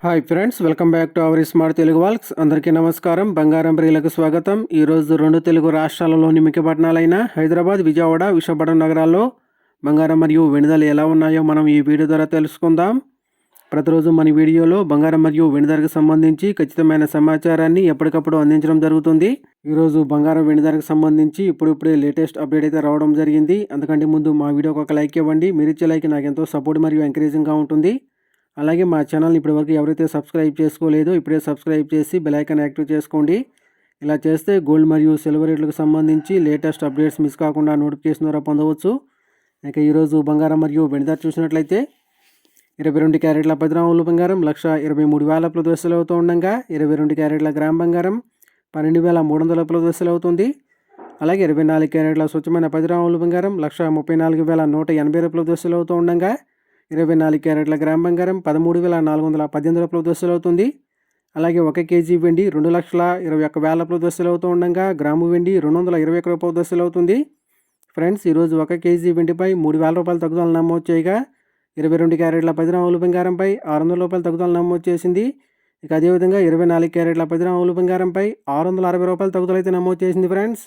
Hi friends, welcome back to our smart Telugu walks. అందరికీ నమస్కారం. బంగారం ప్రియులకు స్వాగతం. ఈరోజు రెండు తెలుగు రాష్ట్రాలలోని ముఖ్య పట్టణాలైన హైదరాబాద్, విజయవాడ, విశాఖపట్నం నగరాల్లో బంగారం మరియు వెండి ధరలు ఎలా ఉన్నాయో మనం ఈ వీడియో ద్వారా తెలుసుకుందాం. ప్రతిరోజు మన వీడియోలో బంగారం మరియు వెండి ధరకు సంబంధించి ఖచ్చితమైన సమాచారాన్ని ఎప్పటికప్పుడు అందించడం జరుగుతుంది. ఈరోజు బంగారం వెండి ధరకు సంబంధించి ఇప్పుడిప్పుడే లేటెస్ట్ అప్డేట్ అయితే రావడం జరిగింది. అందుకంటే ముందు మా వీడియోకి ఒక లైక్ ఇవ్వండి. మీరు ఇచ్చే లైక్ నాకు ఎంతో సపోర్ట్ మరియు ఎంకరేజింగ్గా ఉంటుంది. అలాగే మా ఛానల్ని ఇప్పటివరకు ఎవరైతే సబ్స్క్రైబ్ చేసుకోలేదో ఇప్పుడే సబ్స్క్రైబ్ చేసి బెల్ ఐకాన్ యాక్టివ్ చేసుకోండి. ఇలా చేస్తే గోల్డ్ మరియు సిల్వర్ రేట్లకు సంబంధించి లేటెస్ట్ అప్డేట్స్ మిస్ కాకుండా నోటిఫికేషన్ ద్వారా పొందవచ్చు. ఇక ఈరోజు బంగారం మరియు వెండి ధర చూసినట్లయితే 22 క్యారెట్ల 10 గ్రాముల బంగారం 1,23,000 దశలు అవుతూ ఉండగా 22 క్యారెట్ల గ్రామ్ బంగారం 12,300 అవుతుంది. అలాగే 24 క్యారెట్ల స్వచ్ఛమైన 10 గ్రాముల బంగారం 1,34,180 దశలు అవుతూ ఉండగా 24 క్యారెట్ల గ్రామ్ బంగారం 13,418 అవుతుంది. అలాగే 1 కేజీ వెండి 2,21,000 అవుతూ ఉండగా గ్రాము వెండి 221 అవుతుంది. ఫ్రెండ్స్, ఈరోజు 1 కేజీ వెండిపై 3,000 రూపాయల తగ్గుదల నమోదు చేయగా 22 క్యారెట్ల 10 గ్రాముల బంగారంపై 600 రూపాయల తగ్గుదల నమోదు చేసింది. ఇక అదేవిధంగా 24 క్యారెట్ల 10 గ్రాముల బంగారంపై 660 రూపాయల తగ్గుదల అయితే నమోదు చేసింది. ఫ్రెండ్స్,